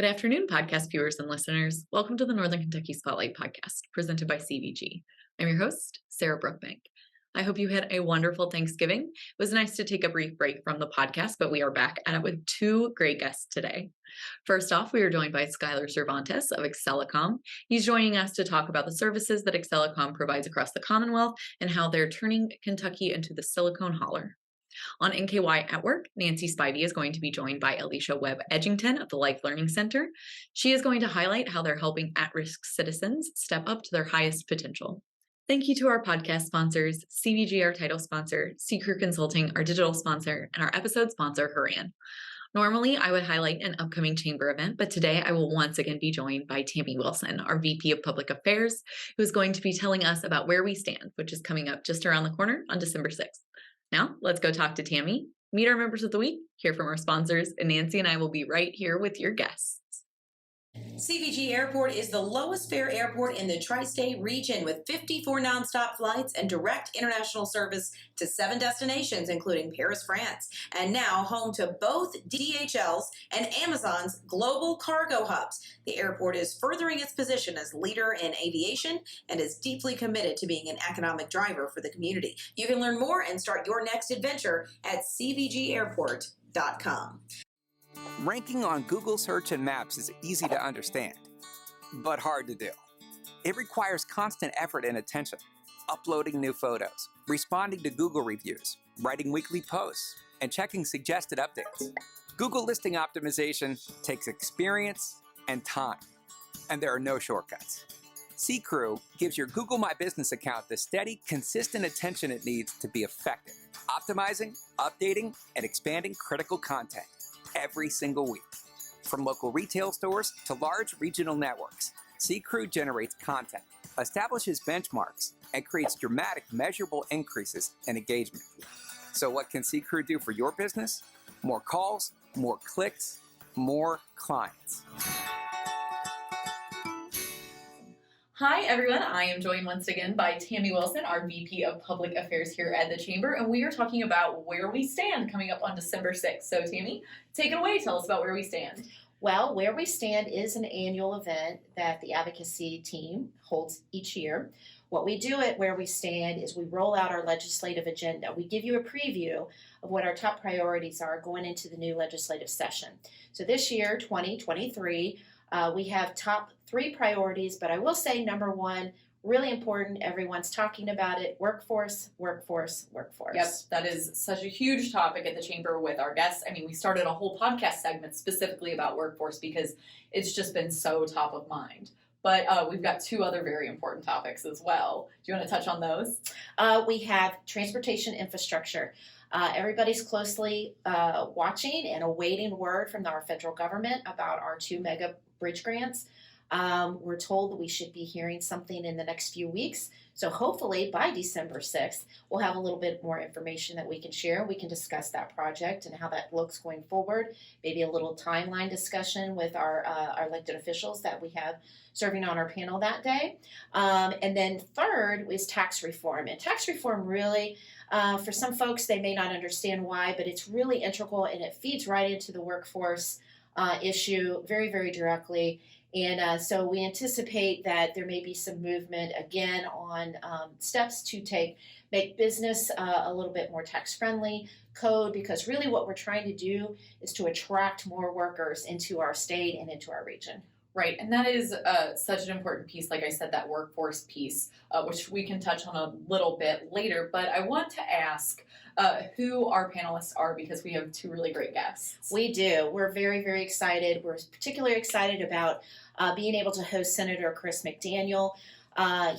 Good afternoon, podcast viewers and listeners. Welcome to the Northern Kentucky Spotlight Podcast, presented by CVG. I'm your host, Sarah Brookbank. I hope you had a wonderful Thanksgiving. It was nice to take a brief break from the podcast, but we are back at it with two great guests today. First off, we are joined by Skylhar Cervantes of Accelecom. He's joining us to talk about the services that Accelecom provides across the Commonwealth and how they're turning Kentucky into the Silicon Holler. On NKY at Work, Nancy Spivey is going to be joined by Alecia Webb-Edgington of the Life Learning Center. She is going to highlight how they're helping at-risk citizens step up to their highest potential. Thank you to our podcast sponsors, CVG, our title sponsor, C-Crew Consulting, our digital sponsor, and our episode sponsor, Haran. Normally, I would highlight an upcoming chamber event, but today I will once again be joined by Tami Wilson, our VP of Public Affairs, who is going to be telling us about Where We Stand, which is coming up just around the corner on December 6th. Now, let's go talk to Tami, meet our members of the week, hear from our sponsors, and Nancy and I will be right here with your guests. CVG Airport is the lowest fare airport in the tri-state region with 54 nonstop flights and direct international service to 7 destinations, including Paris, France, and now home to both DHL's and Amazon's global cargo hubs. The airport is furthering its position as leader in aviation and is deeply committed to being an economic driver for the community. You can learn more and start your next adventure at cvgairport.com. Ranking on Google Search and Maps is easy to understand, but hard to do. It requires constant effort and attention, uploading new photos, responding to Google reviews, writing weekly posts, and checking suggested updates. Google listing optimization takes experience and time, and there are no shortcuts. C-Crew gives your Google My Business account the steady, consistent attention it needs to be effective, optimizing, updating, and expanding critical content every single week. From local retail stores to large regional networks, C-Crew generates content, establishes benchmarks, and creates dramatic, measurable increases in engagement. So what can C-Crew do for your business? More calls, more clicks, more clients. Hi, everyone. I am joined once again by Tami Wilson, our VP of Public Affairs here at the Chamber, and we are talking about Where We Stand coming up on December 6th. So, Tami, take it away. Tell us about Where We Stand. Well, Where We Stand is an annual event that the advocacy team holds each year. What we do at Where We Stand is we roll out our legislative agenda. We give you a preview of what our top priorities are going into the new legislative session. So this year, 2023, we have top 3 priorities, but I will say number 1, really important, everyone's talking about it, workforce, workforce, workforce. Yep, that is such a huge topic at the Chamber with our guests. I mean, we started a whole podcast segment specifically about workforce because it's just been so top of mind. But we've got 2 other very important topics as well. Do you want to touch on those? We have transportation infrastructure. Everybody's closely watching and awaiting word from our federal government about our 2 mega bridge grants. We're told that we should be hearing something in the next few weeks. So hopefully by December 6th, we'll have a little bit more information that we can share. We can discuss that project and how that looks going forward. Maybe a little timeline discussion with our elected officials that we have serving on our panel that day. And then third is tax reform. And tax reform really, for some folks, they may not understand why, but it's really integral and it feeds right into the workforce issue very, very directly. And so we anticipate that there may be some movement again on steps to make business a little bit more tax-friendly code, because really what we're trying to do is to attract more workers into our state and into our region. Right, and that is such an important piece, like I said, that workforce piece, which we can touch on a little bit later. But I want to ask who our panelists are, because we have 2 really great guests. We do. We're very, very excited. We're particularly excited about being able to host Senator Chris McDaniel.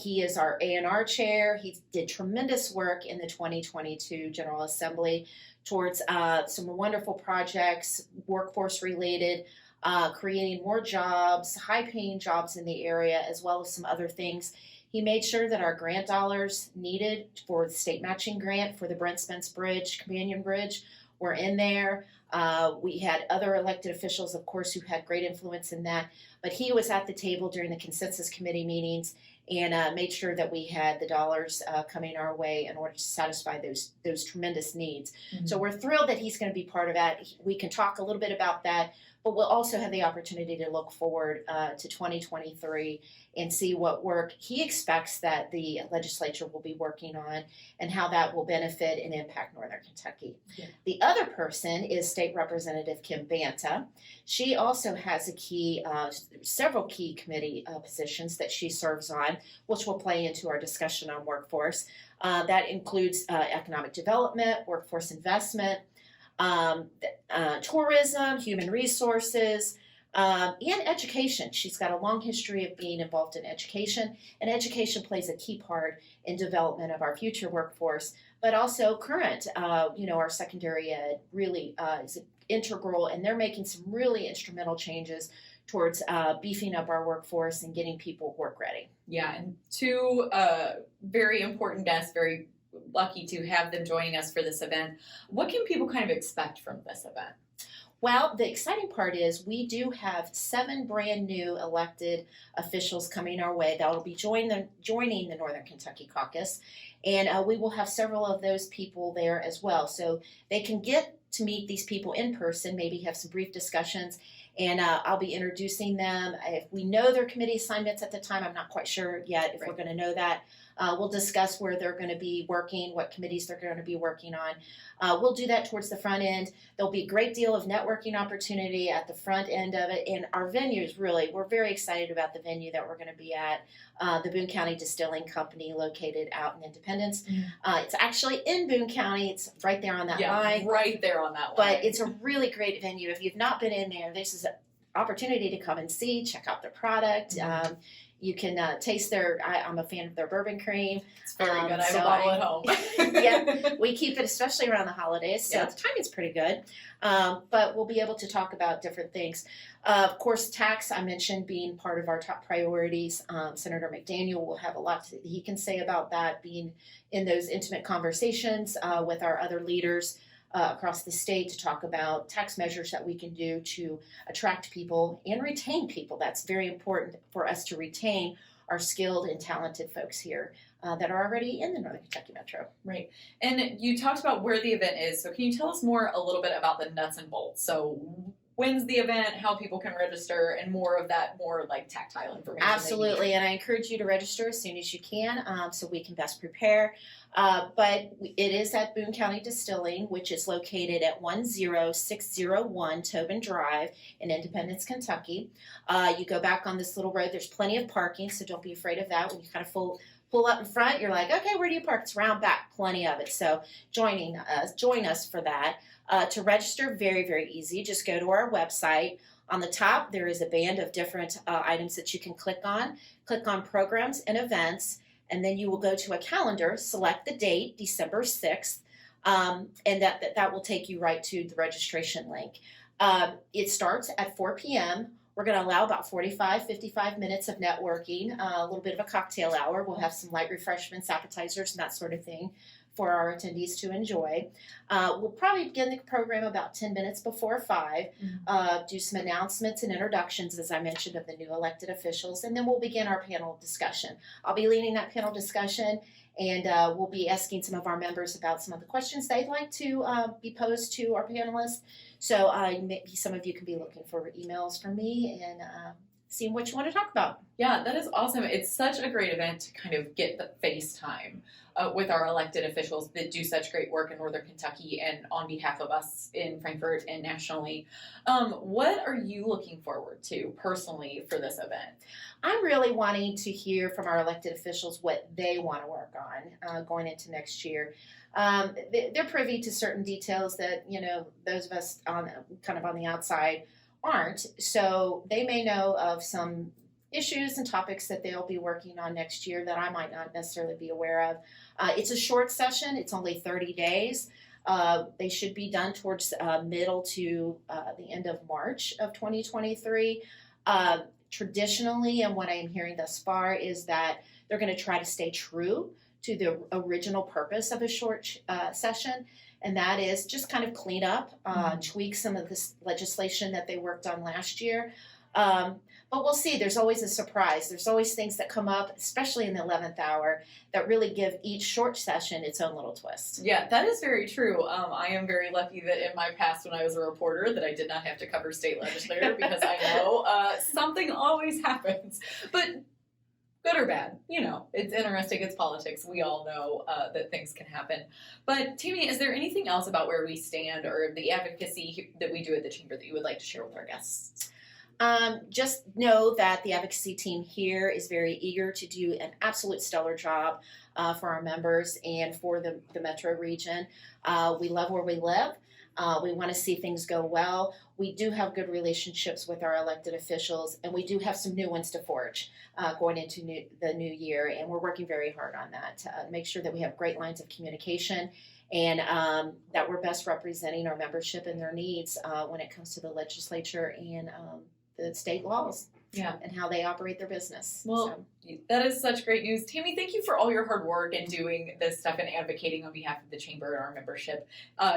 He is our A&R chair. He did tremendous work in the 2022 General Assembly towards some wonderful projects, workforce related, creating more jobs, high-paying jobs in the area, as well as some other things. He made sure that our grant dollars needed for the state matching grant for the Brent Spence Bridge, Companion Bridge, were in there. We had other elected officials, of course, who had great influence in that. But he was at the table during the consensus committee meetings and made sure that we had the dollars coming our way in order to satisfy those tremendous needs. Mm-hmm. So we're thrilled that he's going to be part of that. We can talk a little bit about that, but we'll also have the opportunity to look forward to 2023 and see what work he expects that the legislature will be working on and how that will benefit and impact Northern Kentucky. Yeah. The other person is State Representative Kim Banta. She also has several key committee positions that she serves on, which will play into our discussion on workforce. That includes economic development, workforce investment, tourism, human resources, and education. She's got a long history of being involved in education, and education plays a key part in development of our future workforce, but also current. Our secondary ed really is integral, and they're making some really instrumental changes towards beefing up our workforce and getting people work ready. Yeah, and two very important guests, very lucky to have them joining us for this event. What can people kind of expect from this event? Well, the exciting part is we do have 7 brand new elected officials coming our way that will be joining the Northern Kentucky Caucus, and we will have several of those people there as well. So they can get to meet these people in person, maybe have some brief discussions, and I'll be introducing them. If we know their committee assignments at the time, I'm not quite sure yet if we're going to know that. We'll discuss where they're going to be working, what committees they're going to be working on. We'll do that towards the front end. There'll be a great deal of networking opportunity at the front end of it. And our venues, we're very excited about the venue that we're going to be at, the Boone County Distilling Company located out in Independence. It's actually in Boone County. It's right there on that line. Right there on that line. But it's a really great venue. If you've not been in there, this is an opportunity to come and see, check out their product. You can taste I'm a fan of their bourbon cream. It's very good. I have a bottle at home. Yeah, we keep it, especially around the holidays, so the timing's pretty good. But we'll be able to talk about different things. Of course, tax, I mentioned, being part of our top priorities. Senator McDaniel will have a lot he can say about that, being in those intimate conversations with our other leaders across the state to talk about tax measures that we can do to attract people and retain people. That's very important for us to retain our skilled and talented folks here that are already in the Northern Kentucky Metro. Right. And you talked about where the event is. So can you tell us more a little bit about the nuts and bolts? So when's the event, how people can register, and more of that, more like tactile information? Absolutely, and I encourage you to register as soon as you can so we can best prepare. But it is at Boone County Distilling, which is located at 10601 Tobin Drive in Independence, Kentucky. You go back on this little road. There's plenty of parking, so don't be afraid of that. When you kind of pull up in front, you're like, okay, where do you park? It's round back, plenty of it. So join us for that. To register, very, very easy. Just go to our website. On the top, there is a band of different items that you can click on. Click on Programs and Events, and then you will go to a calendar, select the date, December 6th, and that will take you right to the registration link. It starts at 4 p.m. We're going to allow about 55 minutes of networking, a little bit of a cocktail hour. We'll have some light refreshments, appetizers, and that sort of thing for our attendees to enjoy. We'll probably begin the program about 10 minutes before 5, do some announcements and introductions, as I mentioned, of the new elected officials, and then we'll begin our panel discussion. I'll be leading that panel discussion, and we'll be asking some of our members about some of the questions they'd like to be posed to our panelists. So maybe some of you can be looking for emails from me and seeing what you want to talk about. Yeah, that is awesome. It's such a great event to kind of get the face time with our elected officials that do such great work in Northern Kentucky and on behalf of us in Frankfort and nationally. What are you looking forward to personally for this event? I'm really wanting to hear from our elected officials what they want to work on going into next year. They're privy to certain details that, those of us on the outside aren't. So they may know of some issues and topics that they'll be working on next year that I might not necessarily be aware of. It's a short session. It's only 30 days. They should be done towards middle to the end of March of 2023. Traditionally, and what I'm hearing thus far, is that they're going to try to stay true to the original purpose of a short session, and that is just kind of clean up, tweak some of this legislation that they worked on last year. But we'll see. There's always a surprise. There's always things that come up, especially in the 11th hour, that really give each short session its own little twist. Yeah, that is very true. I am very lucky that in my past when I was a reporter that I did not have to cover state legislature because I know something always happens. But good or bad, it's interesting. It's politics. We all know that things can happen. But Tami, is there anything else about where we stand or the advocacy that we do at the Chamber that you would like to share with our guests? Just know that the advocacy team here is very eager to do an absolute stellar job for our members and for the metro region. We love where we live. We want to see things go well. We do have good relationships with our elected officials, and we do have some new ones to forge going into the new year, and we're working very hard on that to make sure that we have great lines of communication and that we're best representing our membership and their needs when it comes to the legislature and the state laws. Yeah. And how they operate their business. Well, that is such great news. Tami, thank you for all your hard work and doing this stuff and advocating on behalf of the Chamber and our membership.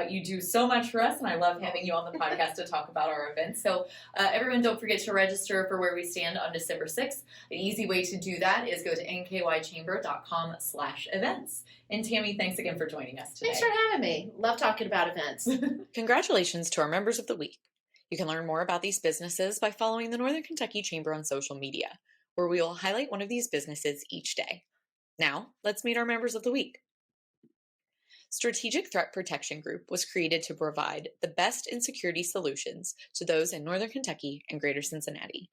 You do so much for us, and I love having you on the podcast to talk about our events. So everyone, don't forget to register for Where We Stand on December 6th. An easy way to do that is go to nkychamber.com/events. And Tami, thanks again for joining us today. Thanks for having me. Love talking about events. Congratulations to our members of the week. You can learn more about these businesses by following the Northern Kentucky Chamber on social media, where we will highlight one of these businesses each day. Now, let's meet our members of the week. Strategic Threat Protection Group was created to provide the best in security solutions to those in Northern Kentucky and Greater Cincinnati.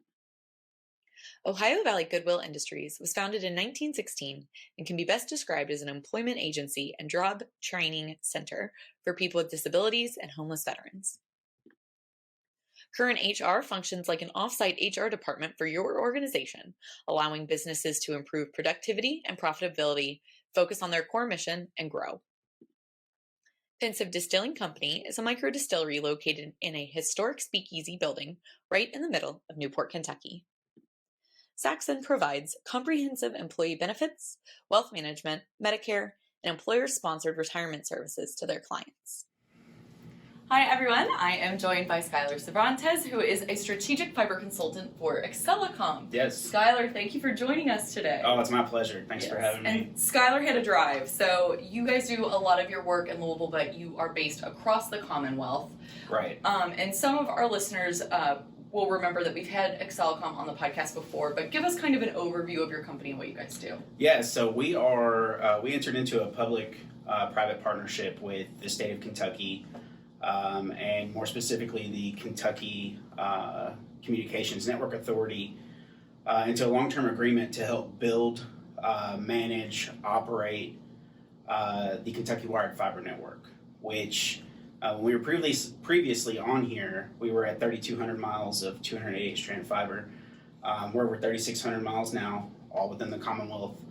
Ohio Valley Goodwill Industries was founded in 1916 and can be best described as an employment agency and job training center for people with disabilities and homeless veterans. Current HR functions like an off-site HR department for your organization, allowing businesses to improve productivity and profitability, focus on their core mission, and grow. Pensive Distilling Company is a micro-distillery located in a historic speakeasy building right in the middle of Newport, Kentucky. Saxon provides comprehensive employee benefits, wealth management, Medicare, and employer-sponsored retirement services to their clients. Hi everyone, I am joined by Skylhar Cervantes, who is a strategic fiber consultant for Accelecom. Yes. Skylhar, thank you for joining us today. Oh, it's my pleasure. Thanks for having me. And Skylhar had a drive, so you guys do a lot of your work in Louisville, but you are based across the Commonwealth. Right. And some of our listeners will remember that we've had Accelecom on the podcast before, but give us kind of an overview of your company and what you guys do. Yeah, so we entered into a public-private partnership with the state of Kentucky, and more specifically the Kentucky Communications Network Authority, into a long-term agreement to help build, manage, operate the Kentucky wired fiber network, which when we were previously on here, we were at 3,200 miles of 288 strand fiber. We're over 3,600 miles now, all within the Commonwealth,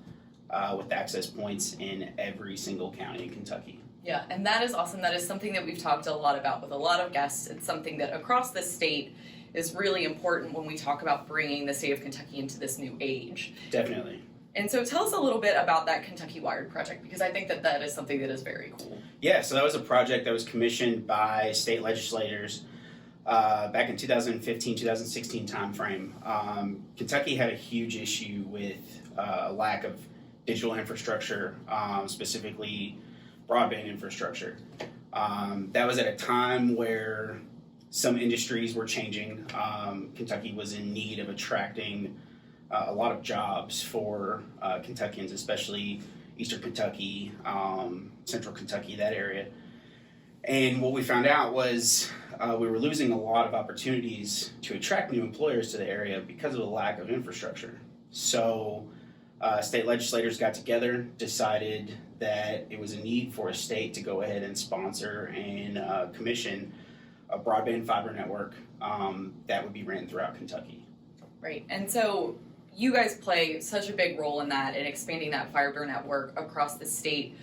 with access points in every single county in Kentucky. Yeah, and that is awesome. That is something that we've talked a lot about with a lot of guests. It's something that across the state is really important when we talk about bringing the state of Kentucky into this new age. Definitely. And so tell us a little bit about that Kentucky Wired project, because I think that that is something that is very cool. Yeah, so that was a project that was commissioned by state legislators back in 2015, 2016 timeframe. Kentucky had a huge issue with a lack of digital infrastructure, specifically broadband infrastructure. That was at a time where some industries were changing. Kentucky was in need of attracting a lot of jobs for Kentuckians, especially Eastern Kentucky, Central Kentucky, that area. And what we found out was we were losing a lot of opportunities to attract new employers to the area because of the lack of infrastructure. So state legislators got together, decided that it was a need for a state to go ahead and sponsor and commission a broadband fiber network that would be ran throughout Kentucky. Right, and so you guys play such a big role in that and expanding that fiber network across the state.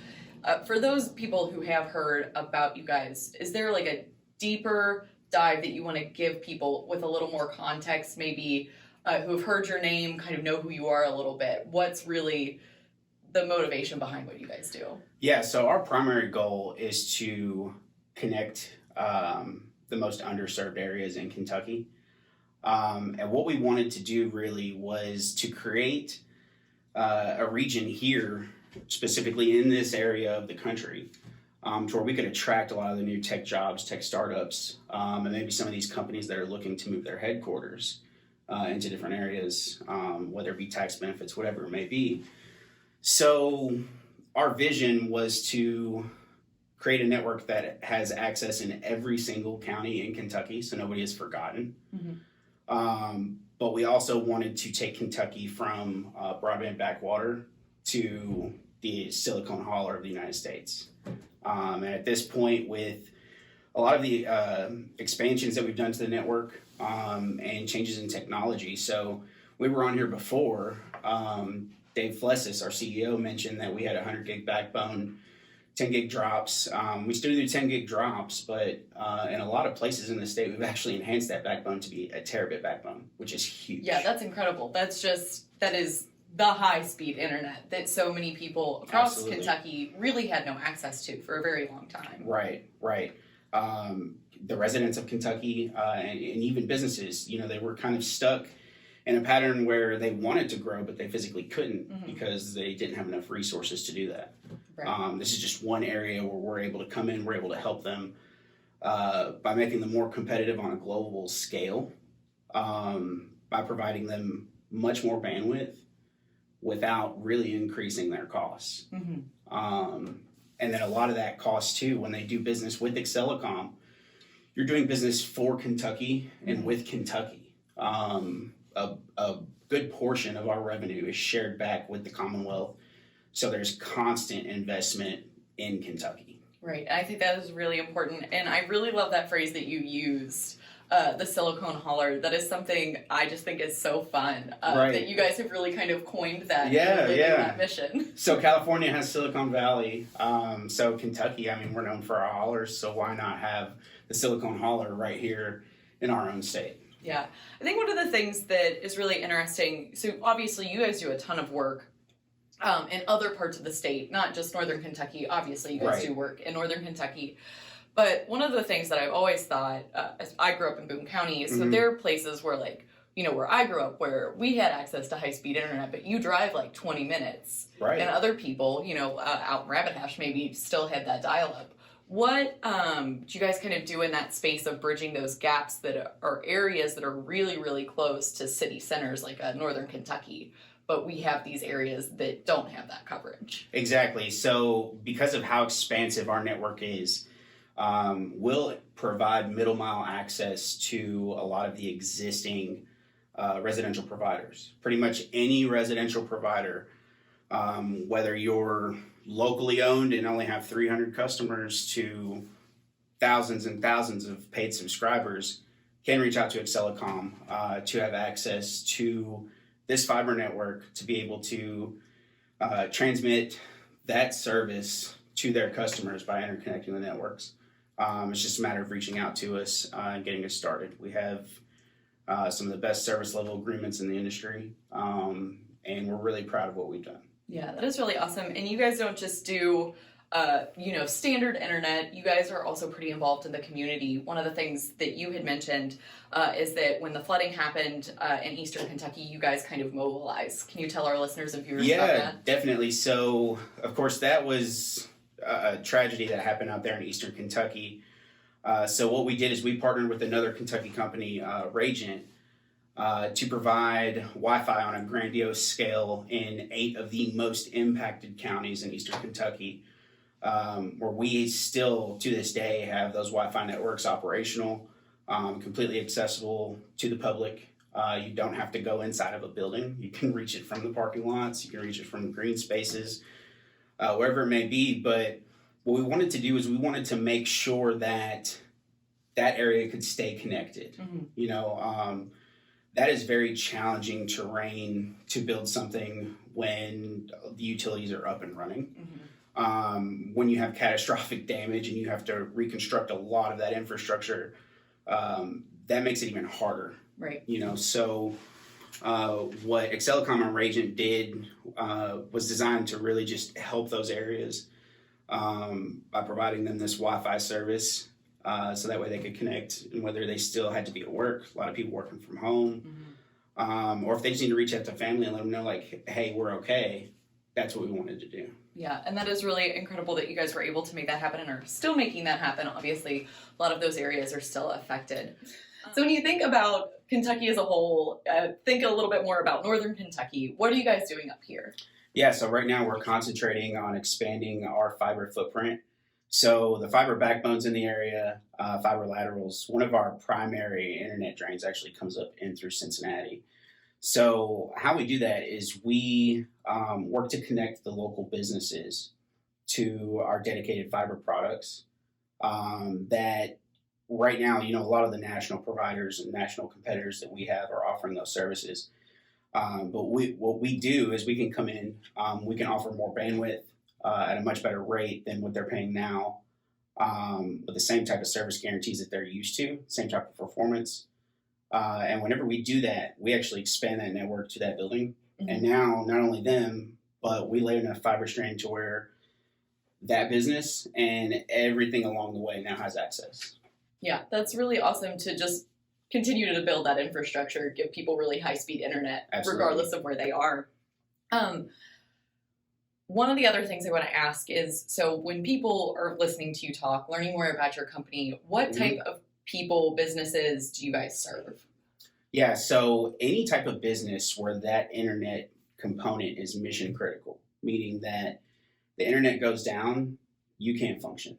For those people who have heard about you guys, is there like a deeper dive that you want to give people with a little more context, maybe who have heard your name, kind of know who you are a little bit? What's really the motivation behind what you guys do? Yeah, so our primary goal is to connect the most underserved areas in Kentucky. And what we wanted to do really was to create a region here, specifically in this area of the country, to where we could attract a lot of the new tech jobs, tech startups, and maybe some of these companies that are looking to move their headquarters into different areas, whether it be tax benefits, whatever it may be. So our vision was to create a network that has access in every single county in Kentucky, so nobody is forgotten. But we also wanted to take Kentucky from broadband backwater to the Silicon Holler of the United States. And at this point, with a lot of the expansions that we've done to the network and changes in technology, so we were on here before, Dave Flessis, our CEO, mentioned that we had a 100 gig backbone, 10 gig drops. We still do 10 gig drops, but in a lot of places in the state, we've actually enhanced that backbone to be a terabit backbone, which is huge. Yeah, that's incredible. That is the high-speed internet that so many people across Absolutely. Kentucky really had no access to for a very long time. Right. The residents of Kentucky and even businesses, they were kind of stuck in a pattern where they wanted to grow, but they physically couldn't because they didn't have enough resources to do that. Right. This is just one area where we're able to come in, we're able to help them by making them more competitive on a global scale, by providing them much more bandwidth without really increasing their costs. And then a lot of that cost too, when they do business with Accelecom, you're doing business for Kentucky and with Kentucky. A good portion of our revenue is shared back with the Commonwealth. So there's constant investment in Kentucky. Right. I think that is really important. And I really love that phrase that you used, the Silicon Holler. That is something I just think is so fun. Right. That you guys have really kind of coined that. Yeah. That mission. So California has Silicon Valley. So Kentucky, we're known for our hollers. So why not have the Silicon Holler right here in our own state? Yeah. I think one of the things that is really interesting, so obviously you guys do a ton of work in other parts of the state, not just Northern Kentucky. Obviously you guys do work in Northern Kentucky. But one of the things that I've always thought, as I grew up in Boone County, is so there are places where where I grew up, where we had access to high-speed internet, but you drive 20 minutes. Right. And other people, out in Rabbit Hash maybe still had that dial-up. What do you guys kind of do in that space of bridging those gaps that are areas that are really, really close to city centers like Northern Kentucky, but we have these areas that don't have that coverage? Exactly. So because of how expansive our network is, we'll provide middle mile access to a lot of the existing residential providers. Pretty much any residential provider, whether you're locally owned and only have 300 customers to thousands and thousands of paid subscribers, can reach out to Accelecom to have access to this fiber network to be able to transmit that service to their customers by interconnecting the networks. It's just a matter of reaching out to us and getting us started. We have some of the best service level agreements in the industry, and we're really proud of what we've done. Yeah, that is really awesome. And you guys don't just do, standard internet. You guys are also pretty involved in the community. One of the things that you had mentioned is that when the flooding happened in Eastern Kentucky, you guys kind of mobilized. Can you tell our listeners and viewers about that? Yeah, definitely. So, of course, that was a tragedy that happened out there in Eastern Kentucky. So what we did is we partnered with another Kentucky company, Ragent, to provide Wi-Fi on a grandiose scale in 8 of the most impacted counties in Eastern Kentucky, where we still, to this day, have those Wi-Fi networks operational, completely accessible to the public. You don't have to go inside of a building. You can reach it from the parking lots. You can reach it from green spaces, wherever it may be. But what we wanted to do is we wanted to make sure that that area could stay connected. That is very challenging terrain to build something when the utilities are up and running. When you have catastrophic damage and you have to reconstruct a lot of that infrastructure, that makes it even harder. Right. So what Accelecom and Ragent did was designed to really just help those areas by providing them this Wi-Fi service so that way they could connect, and whether they still had to be at work, a lot of people working from home, or if they just need to reach out to family and let them know, like, hey, we're okay. That's what we wanted to do. Yeah, and that is really incredible that you guys were able to make that happen and are still making that happen. Obviously, a lot of those areas are still affected. So when you think about Kentucky as a whole, think a little bit more about Northern Kentucky. What are you guys doing up here? Yeah, so right now we're concentrating on expanding our fiber footprint. So the fiber backbones in the area, fiber laterals, one of our primary internet drains actually comes up in through Cincinnati. So how we do that is we work to connect the local businesses to our dedicated fiber products that right now, a lot of the national providers and national competitors that we have are offering those services. But what we do is we can come in, we can offer more bandwidth at a much better rate than what they're paying now, with the same type of service guarantees that they're used to, same type of performance. And whenever we do that, we actually expand that network to that building. And now, not only them, but we lay enough fiber strand to where that business and everything along the way now has access. Yeah, that's really awesome to just continue to build that infrastructure, give people really high-speed internet, Absolutely. Regardless of where they are. One of the other things I want to ask is, so when people are listening to you talk, learning more about your company, what type of people, businesses do you guys serve? Yeah, so any type of business where that internet component is mission critical, meaning that the internet goes down, you can't function.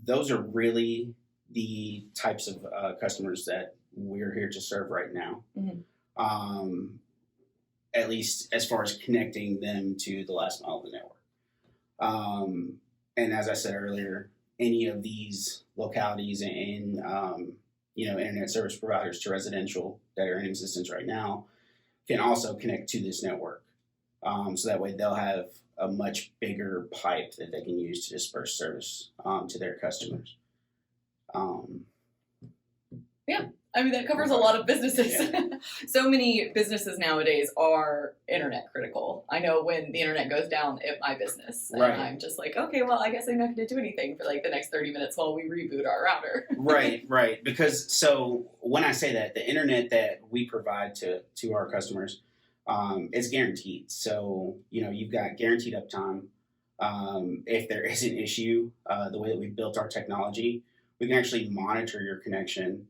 Those are really the types of customers that we're here to serve right now. At least as far as connecting them to the last mile of the network. And as I said earlier, any of these localities and internet service providers to residential that are in existence right now can also connect to this network. So that way they'll have a much bigger pipe that they can use to disperse service to their customers. Yeah, I mean, that covers a lot of businesses. Yeah. So many businesses nowadays are internet critical. I know when the internet goes down at my business, and Right. I'm just like, okay, well, I guess I'm not going to do anything for like the next 30 minutes while we reboot our router. Right. Because so when I say that, the internet that we provide to our customers, is guaranteed. So, you've got guaranteed uptime. If there is an issue, the way that we've built our technology, we can actually monitor your connection.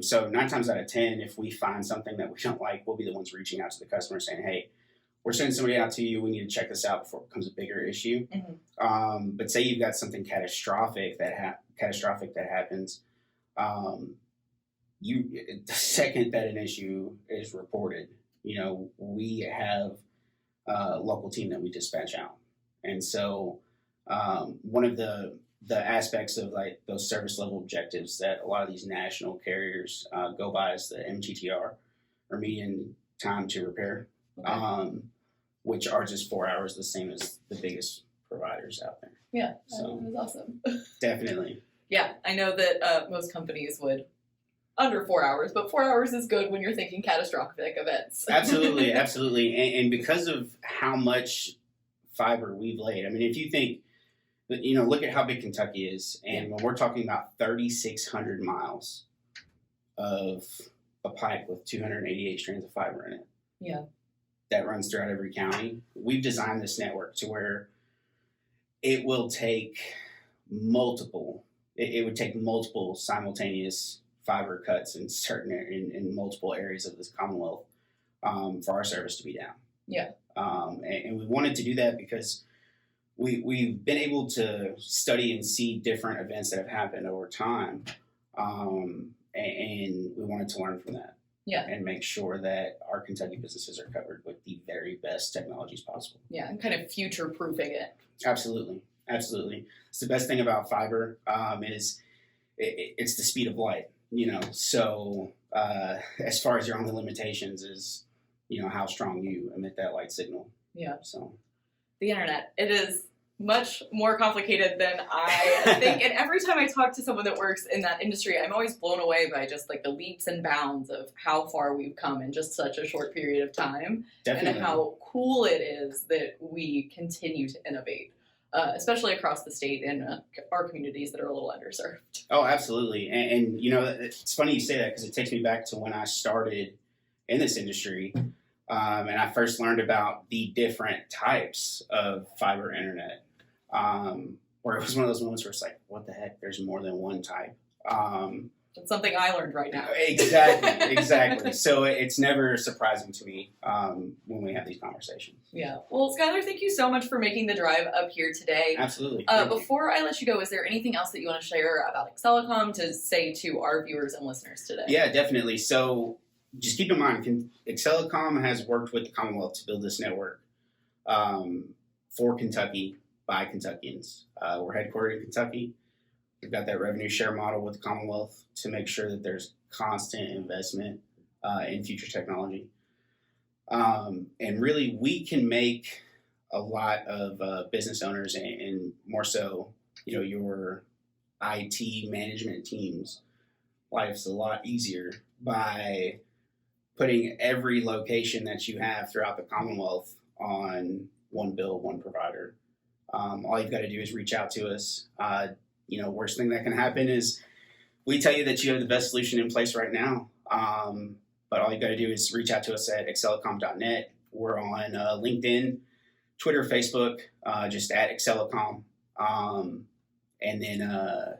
So 9 times out of 10, if we find something that we don't like, we'll be the ones reaching out to the customer saying, hey, we're sending somebody out to you. We need to check this out before it becomes a bigger issue. But say you've got something catastrophic that happens, the second that an issue is reported, we have a local team that we dispatch out. And so one of the aspects of like those service level objectives that a lot of these national carriers go by is the MTTR, or median time to repair, which are just 4 hours, the same as the biggest providers out there. Yeah, So that was awesome. definitely. Yeah, I know that most companies would under 4 hours, but 4 hours is good when you're thinking catastrophic events. Absolutely. And because of how much fiber we've laid, I mean, if you think, look at how big Kentucky is, and when we're talking about 3,600 miles of a pipe with 288 strands of fiber in it. Yeah. That runs throughout every county. We've designed this network to where it will take multiple simultaneous fiber cuts in multiple areas of this Commonwealth for our service to be down. Yeah. And we wanted to do that because we've been able to study and see different events that have happened over time, and we wanted to learn from that. Yeah. And make sure that our Kentucky businesses are covered with the very best technologies possible. Yeah, and kind of future-proofing it. Absolutely. It's the best thing about fiber is it's the speed of light, So as far as your only limitations is, how strong you emit that light signal. Yeah. So the internet, it is much more complicated than I think. And every time I talk to someone that works in that industry, I'm always blown away by just like the leaps and bounds of how far we've come in just such a short period of time. Definitely. And how cool it is that we continue to innovate. especially across the state and our communities that are a little underserved. Oh, absolutely. And you know, it's funny you say that because it takes me back to when I started in this industry. And I first learned about the different types of fiber internet, where it was one of those moments where it's like, what the heck? There's more than one type. It's something I learned right now. Exactly. So it's never surprising to me when we have these conversations. Yeah. Well, Skylhar, thank you so much for making the drive up here today. Absolutely. Before I let you go, is there anything else that you want to share about Accelecom to say to our viewers and listeners today? Yeah, definitely. So just keep in mind, Accelecom has worked with the Commonwealth to build this network for Kentucky by Kentuckians. We're headquartered in Kentucky. We've got that revenue share model with the Commonwealth to make sure that there's constant investment in future technology. And really, we can make a lot of business owners and more so, you know, your IT management teams' life's a lot easier by putting every location that you have throughout the Commonwealth on one bill, one provider. All you've got to do is reach out to us. You know, worst thing that can happen is we tell you that you have the best solution in place right now. But all you got to do is reach out to us at accelecom.net. We're on LinkedIn, Twitter, Facebook, just at Accelecom. And then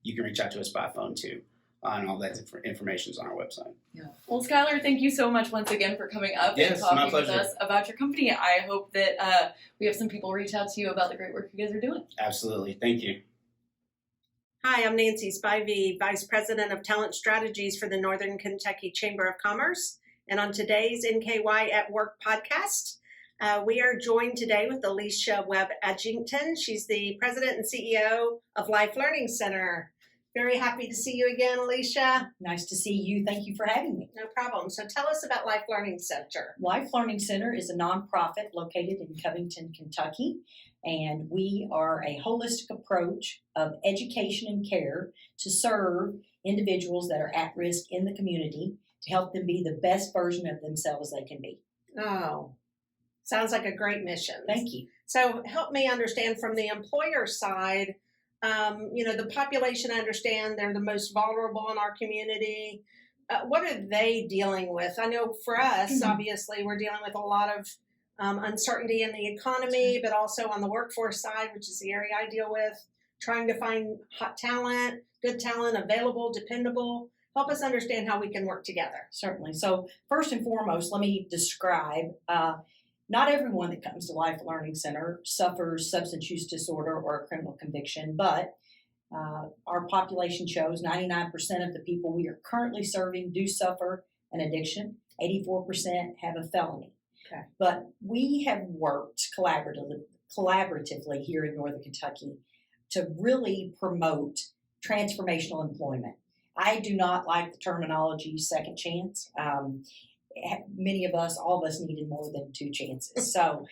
you can reach out to us by phone too. And all that information is on our website. Yeah. Well, Skylhar, thank you so much once again for coming up and talking with us about your company. I hope that we have some people reach out to you about the great work you guys are doing. Absolutely. Thank you. Hi, I'm Nancy Spivey, Vice President of Talent Strategies for the Northern Kentucky Chamber of Commerce. And on today's NKY at Work podcast, we are joined today with Alecia Webb-Edgington. She's the President and CEO of Life Learning Center. Very happy to see you again, Alecia. Nice to see you. Thank you for having me. No problem. So tell us about Life Learning Center. Life Learning Center is a nonprofit located in Covington, Kentucky, and we are a holistic approach of education and care to serve individuals that are at risk in the community to help them be the best version of themselves they can be. Oh, sounds like a great mission. Thank you. So help me understand from the employer side. You know, the population, I understand they're the most vulnerable in our community. What are they dealing with? I know for us, obviously, we're dealing with a lot of uncertainty in the economy, but also on the workforce side, which is the area I deal with, trying to find hot talent, good talent, available, dependable. Help us understand how we can work together. Certainly. So first and foremost, let me describe not everyone that comes to Life Learning Center suffers substance use disorder or a criminal conviction, but our population shows 99% of the people we are currently serving do suffer an addiction. 84% have a felony. Okay. But we have worked collaboratively here in Northern Kentucky to really promote transformational employment. I do not like the terminology second chance. Many of us, all of us needed more than two chances. So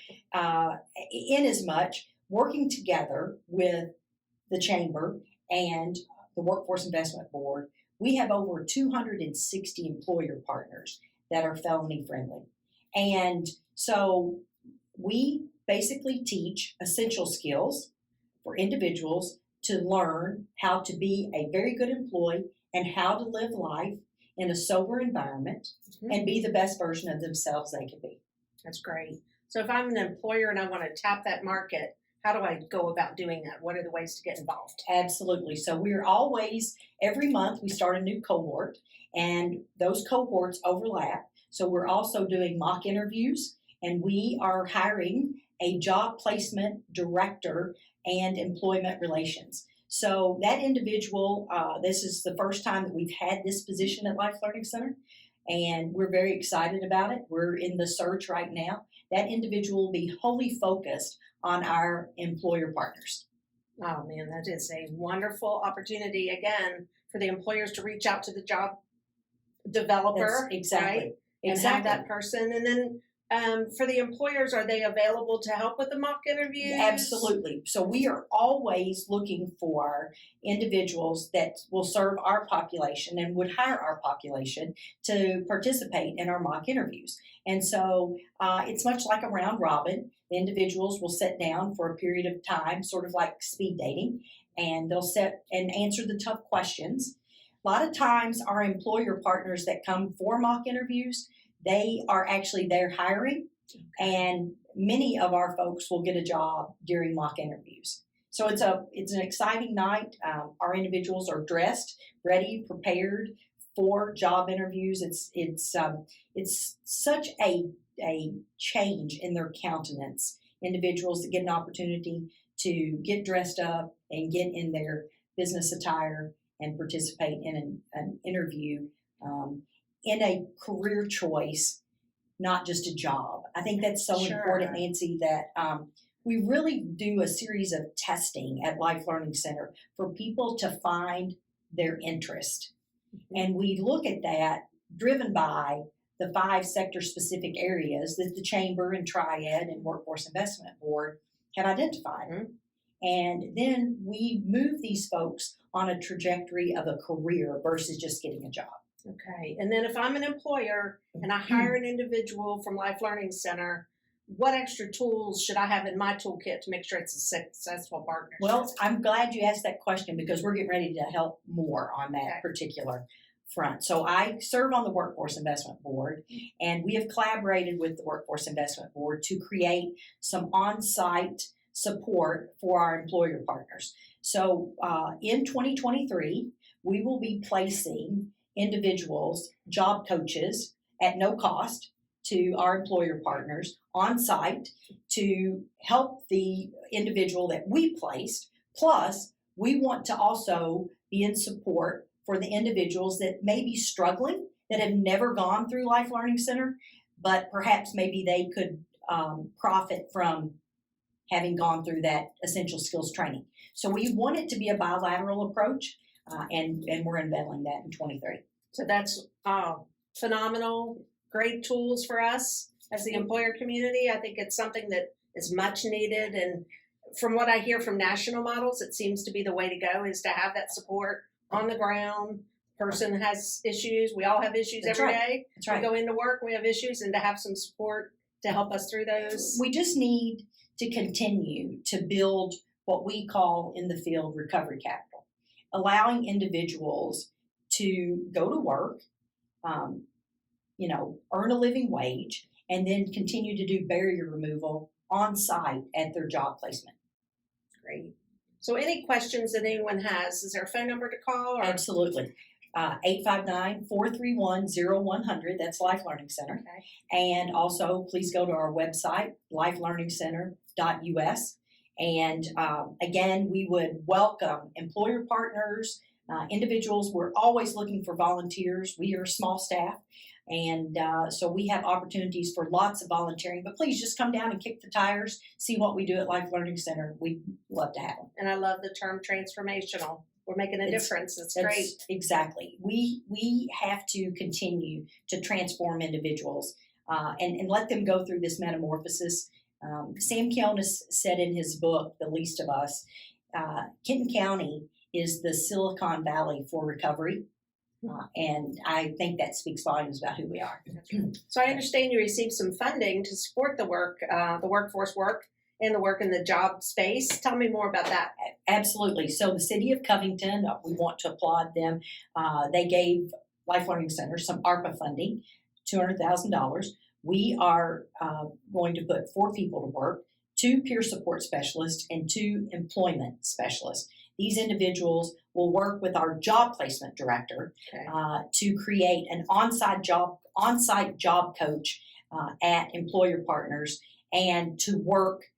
in as much working together with the Chamber and the Workforce Investment Board, we have over 260 employer partners that are felony friendly. And so we basically teach essential skills for individuals to learn how to be a very good employee and how to live life in a sober environment and be the best version of themselves they can be. That's great. So if I'm an employer and I want to tap that market, how do I go about doing that? What are the ways to get involved? Absolutely. So we're always, every month we start a new cohort, and those cohorts overlap. So we're also doing mock interviews, and we are hiring a job placement director and employment relations. So that individual, this is the first time that we've had this position at Life Learning Center, and we're very excited about it. We're in the search right now. That individual will be wholly focused on our employer partners. Oh man, that is a wonderful opportunity again for the employers to reach out to the job developer, Exactly. right? And have that person. And then For the employers, are they available to help with the mock interviews? Absolutely. So we are always looking for individuals that will serve our population and would hire our population to participate in our mock interviews. And so it's much like a round robin. The individuals will sit down for a period of time, sort of like speed dating, and they'll sit and answer the tough questions. A lot of times our employer partners that come for mock interviews, they are actually there hiring, and many of our folks will get a job during mock interviews. So it's an exciting night. Our individuals are dressed, ready, prepared for job interviews. It's such a change in their countenance. Individuals that get an opportunity to get dressed up and get in their business attire and participate in an interview in a career choice, not just a job. I think that's so important, Nancy, that we really do a series of testing at Life Learning Center for people to find their interest. And we look at that driven by the 5 sector-specific areas that the Chamber and Triad and Workforce Investment Board have identified. And then we move these folks on a trajectory of a career versus just getting a job. Okay. And then if I'm an employer and I hire an individual from Life Learning Center, what extra tools should I have in my toolkit to make sure it's a successful partnership? Well, I'm glad you asked that question because we're getting ready to help more on that particular front. So I serve on the Workforce Investment Board, and we have collaborated with the Workforce Investment Board to create some on-site support for our employer partners. So in 2023, we will be placing individuals, job coaches at no cost to our employer partners on site to help the individual that we placed. Plus, we want to also be in support for the individuals that may be struggling, that have never gone through Life Learning Center, but perhaps maybe they could profit from having gone through that essential skills training. So we want it to be a bilateral approach, and we're unveiling that in 23. So that's phenomenal, great tools for us as the employer community. I think it's something that is much needed. And from what I hear from national models, it seems to be the way to go, is to have that support on the ground. Person has issues. We all have issues every day. That's right. We go into work, we have issues, and to have some support to help us through those. We just need to continue to build what we call in the field recovery capital, allowing individuals to go to work, earn a living wage, and then continue to do barrier removal on site at their job placement. Great. So any questions that anyone has, is there a phone number to call? Or? Absolutely. 859-431-0100. That's Life Learning Center. Okay. And also, please go to our website, lifelearningscenter.us. And again, we would welcome employer partners, individuals. We're always looking for volunteers. We are a small staff. And so we have opportunities for lots of volunteering. But please just come down and kick the tires, see what we do at Life Learning Center. We'd love to have them. And I love the term transformational. We're making a difference. It's great. Exactly. We have to continue to transform individuals and let them go through this metamorphosis. Sam Kionis said in his book, The Least of Us, Kenton County is the Silicon Valley for recovery. And I think that speaks volumes about who we are. So I understand you received some funding to support the work, the workforce work, and the work in the job space. Tell me more about that. Absolutely. So the city of Covington, we want to applaud them. They gave Life Learning Center some ARPA funding, $200,000. We are going to put 4 people to work, 2 peer support specialists and 2 employment specialists. These individuals will work with our job placement director to create an on-site job coach at employer partners, and to work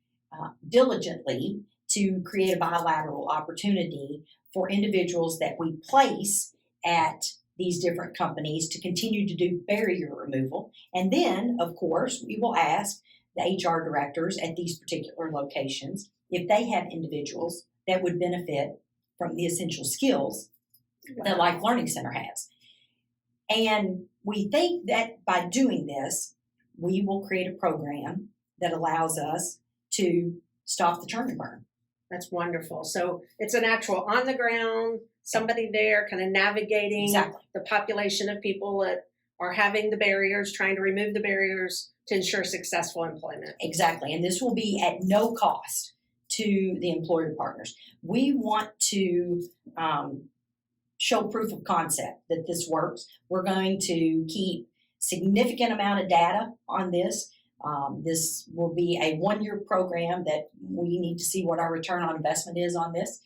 diligently to create a bilateral opportunity for individuals that we place at these different companies to continue to do barrier removal. And then, of course, we will ask the HR directors at these particular locations if they have individuals that would benefit from the essential skills that Life Learning Center has. And we think that by doing this, we will create a program that allows us to stop the turn and burn. That's wonderful. So it's an actual on the ground, somebody there kind of navigating Exactly. the population of people that are having the barriers, trying to remove the barriers to ensure successful employment. Exactly. And this will be at no cost to the employer partners. We want to show proof of concept that this works. We're going to keep significant amount of data on this. This will be a 1-year program that we need to see what our return on investment is on this.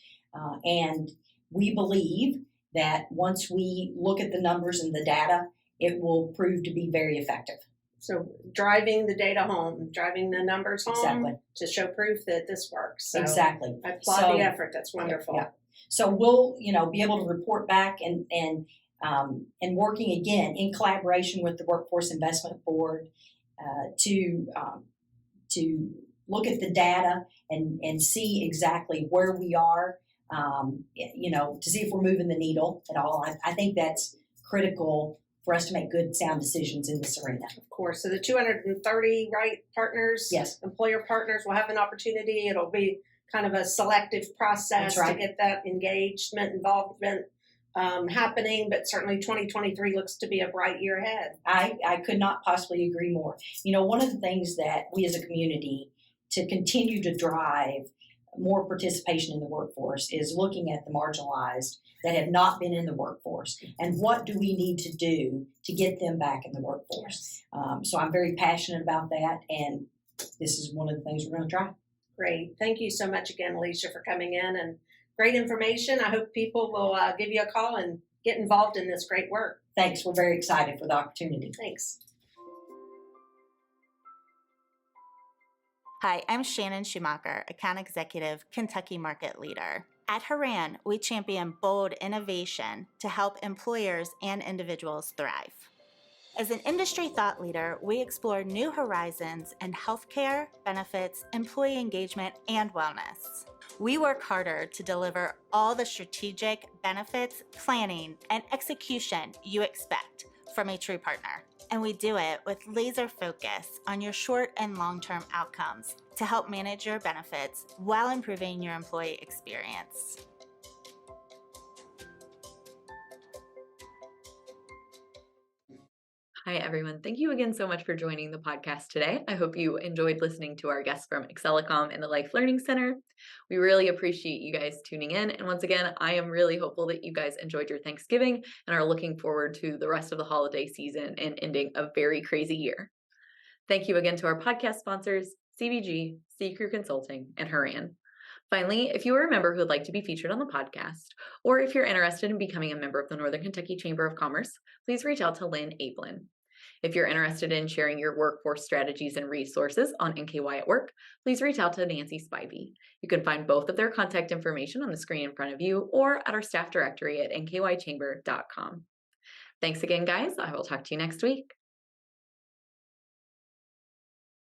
And we believe that once we look at the numbers and the data, it will prove to be very effective. So driving the data home, driving the numbers home Exactly. to show proof that this works. So Exactly. I applaud the effort. That's wonderful. Yeah. So we'll, be able to report back and working again in collaboration with the Workforce Investment Board to look at the data and see exactly where we are, to see if we're moving the needle at all. I think that's critical for us to make good, sound decisions in this arena. Of course. So the 230 partners, Yes. employer partners will have an opportunity. It'll be kind of a selective process That's right. to get that engagement, involvement happening. But certainly 2023 looks to be a bright year ahead. I could not possibly agree more. One of the things that we as a community to continue to drive more participation in the workforce is looking at the marginalized that have not been in the workforce and what do we need to do to get them back in the workforce. So I'm very passionate about that, and this is one of the things we're going to try. Great. Thank you so much again, Alecia, for coming in, and great information. I hope people will give you a call and get involved in this great work. Thanks. We're very excited for the opportunity. Thanks. Hi, I'm Shannon Schumacher, Account Executive, Kentucky Market Leader. At Haran, we champion bold innovation to help employers and individuals thrive. As an industry thought leader, we explore new horizons in healthcare, benefits, employee engagement, and wellness. We work harder to deliver all the strategic benefits, planning, and execution you expect from a true partner. And we do it with laser focus on your short and long-term outcomes to help manage your benefits while improving your employee experience. Hi, everyone. Thank you again so much for joining the podcast today. I hope you enjoyed listening to our guests from Accelecom and the Life Learning Center. We really appreciate you guys tuning in. And once again, I am really hopeful that you guys enjoyed your Thanksgiving and are looking forward to the rest of the holiday season and ending a very crazy year. Thank you again to our podcast sponsors, CVG, C-Crew Consulting, and Haran. Finally, if you are a member who would like to be featured on the podcast, or if you're interested in becoming a member of the Northern Kentucky Chamber of Commerce, please reach out to Lynn Ablin. If you're interested in sharing your workforce strategies and resources on NKY at Work, please reach out to Nancy Spivey. You can find both of their contact information on the screen in front of you or at our staff directory at nkychamber.com. Thanks again, guys. I will talk to you next week.